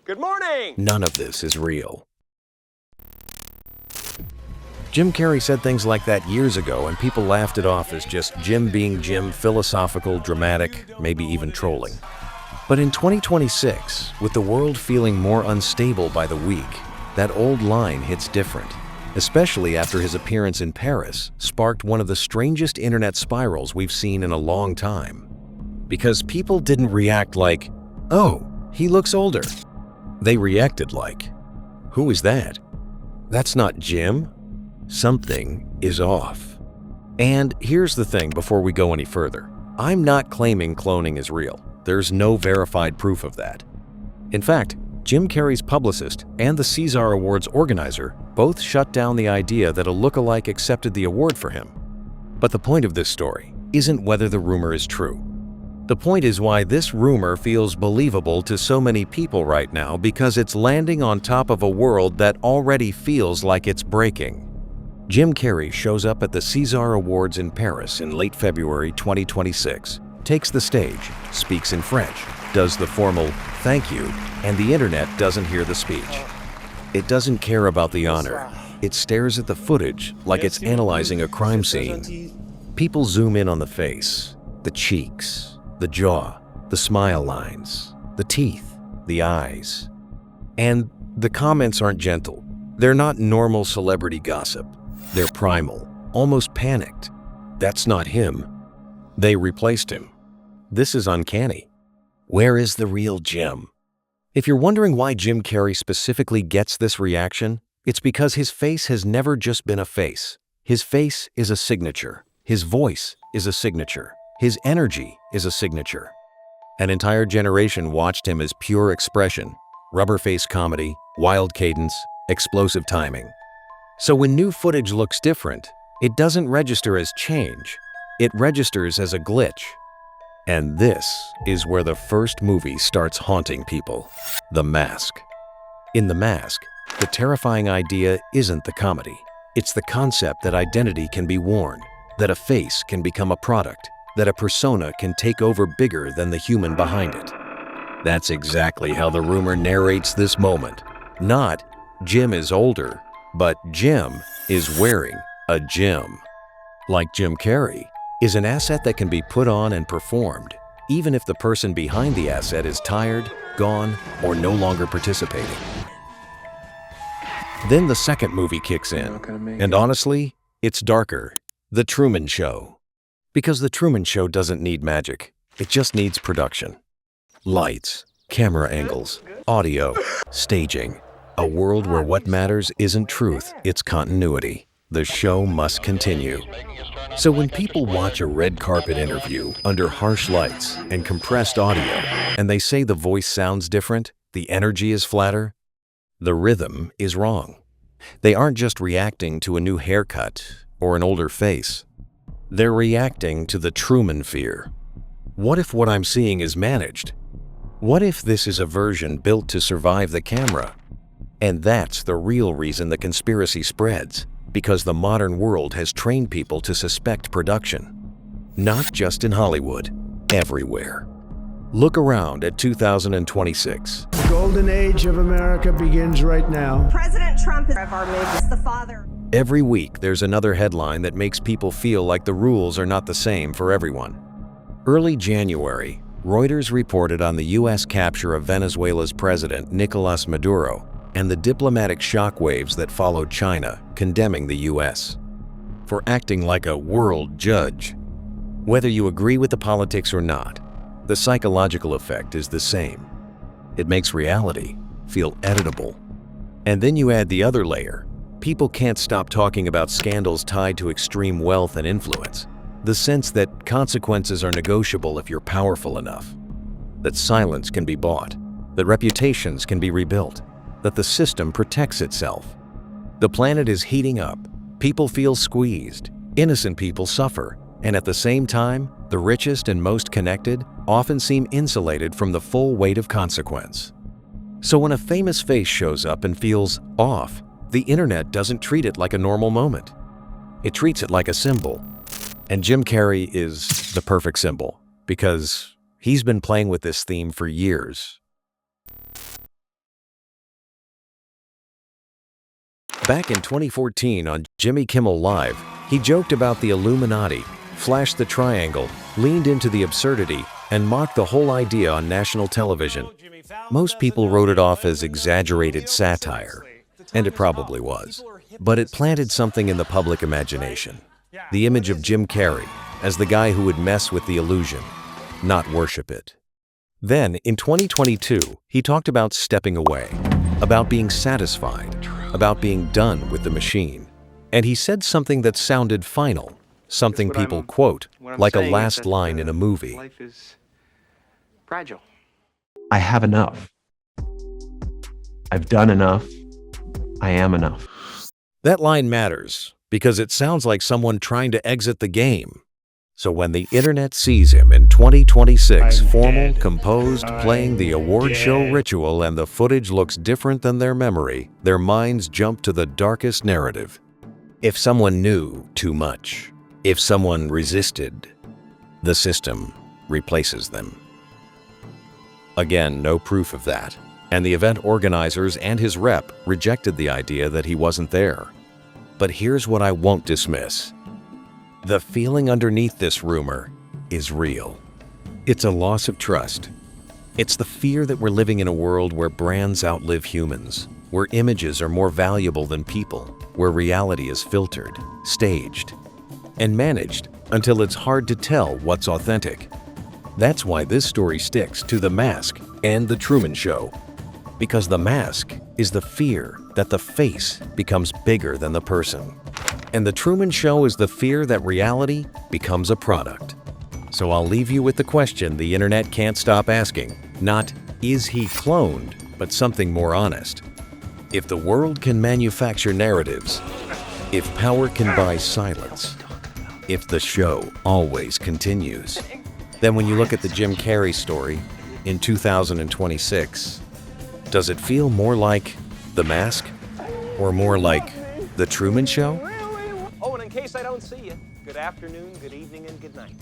Good morning! None of this is real. Jim Carrey said things like that years ago, and people laughed it off as just Jim being Jim, philosophical, dramatic, maybe even trolling. But in 2026, with the world feeling more unstable by the week, that old line hits different, especially after his appearance in Paris sparked one of the strangest internet spirals we've seen in a long time. Because people didn't react like, "Oh, he looks older." They reacted like, "Who is that? That's not Jim? Something is off." And here's the thing before we go any further. I'm not claiming cloning is real. There's no verified proof of that. In fact, Jim Carrey's publicist and the César Awards organizer both shut down the idea that a lookalike accepted the award for him. But the point of this story isn't whether the rumor is true. The point is why this rumor feels believable to so many people right now, because it's landing on top of a world that already feels like it's breaking. Jim Carrey shows up at the César Awards in Paris in late February 2026, takes the stage, speaks in French, does the formal "thank you," and the internet doesn't hear the speech. It doesn't care about the honor. It stares at the footage like it's analyzing a crime scene. People zoom in on the face, the cheeks, the jaw, the smile lines, the teeth, the eyes. And the comments aren't gentle. They're not normal celebrity gossip. They're primal, almost panicked. That's not him. They replaced him. This is uncanny. Where is the real Jim? If you're wondering why Jim Carrey specifically gets this reaction, it's because his face has never just been a face. His face is a signature. His voice is a signature. His energy is a signature. An entire generation watched him as pure expression, rubber-face comedy, wild cadence, explosive timing. So when new footage looks different, it doesn't register as change. It registers as a glitch. And this is where the first movie starts haunting people: The Mask. In The Mask, the terrifying idea isn't the comedy. It's the concept that identity can be worn, that a face can become a product, that a persona can take over bigger than the human behind it. That's exactly how the rumor narrates this moment. Not Jim is older, but Jim is wearing a Jim. Like Jim Carrey is an asset that can be put on and performed, even if the person behind the asset is tired, gone, or no longer participating. Then the second movie kicks in, and honestly, it's darker. The Truman Show. Because The Truman Show doesn't need magic, it just needs production. Lights, camera angles, audio, staging. A world where what matters isn't truth, it's continuity. The show must continue. So when people watch a red carpet interview under harsh lights and compressed audio, and they say the voice sounds different, the energy is flatter, the rhythm is wrong. They aren't just reacting to a new haircut or an older face. They're reacting to the Truman fear. What if what I'm seeing is managed? What if this is a version built to survive the camera? And that's the real reason the conspiracy spreads, because the modern world has trained people to suspect production. Not just in Hollywood, everywhere. Look around at 2026. The golden age of America begins right now. President Trump is our movie, the father. Every week, there's another headline that makes people feel like the rules are not the same for everyone. Early January, Reuters reported on the U.S. capture of Venezuela's president, Nicolas Maduro, and the diplomatic shockwaves that followed China, condemning the U.S. for acting like a world judge. Whether you agree with the politics or not, the psychological effect is the same. It makes reality feel editable. And then you add the other layer. People can't stop talking about scandals tied to extreme wealth and influence. The sense that consequences are negotiable if you're powerful enough. That silence can be bought. That reputations can be rebuilt. That the system protects itself. The planet is heating up. People feel squeezed. Innocent people suffer. And at the same time, the richest and most connected often seem insulated from the full weight of consequence. So when a famous face shows up and feels off, the internet doesn't treat it like a normal moment. It treats it like a symbol. And Jim Carrey is the perfect symbol, because he's been playing with this theme for years. Back in 2014 on Jimmy Kimmel Live, he joked about the Illuminati, flashed the triangle, leaned into the absurdity, and mocked the whole idea on national television. Most people wrote it off as exaggerated satire, and it probably was. But it planted something in the public imagination. The image of Jim Carrey as the guy who would mess with the illusion, not worship it. Then, in 2022, he talked about stepping away, about being satisfied, about being done with the machine. And he said something that sounded final, something people quote, like a last line in a movie. Life is fragile. I have enough. I've done enough. I am enough. That line matters because it sounds like someone trying to exit the game. So when the internet sees him in 2026, formal, composed, playing the award show ritual, and the footage looks different than their memory, their minds jump to the darkest narrative. If someone knew too much, if someone resisted, the system replaces them. Again, no proof of that, and the event organizers and his rep rejected the idea that he wasn't there. But here's what I won't dismiss. The feeling underneath this rumor is real. It's a loss of trust. It's the fear that we're living in a world where brands outlive humans, where images are more valuable than people, where reality is filtered, staged, and managed until it's hard to tell what's authentic. That's why this story sticks to The Mask and The Truman Show. Because the mask is the fear that the face becomes bigger than the person. And The Truman Show is the fear that reality becomes a product. So I'll leave you with the question the internet can't stop asking. Not, is he cloned, but something more honest. If the world can manufacture narratives, if power can buy silence, if the show always continues, then when you look at the Jim Carrey story in 2026, does it feel more like The Mask or more like The Truman Show? Oh, and in case I don't see you, good afternoon, good evening, and good night.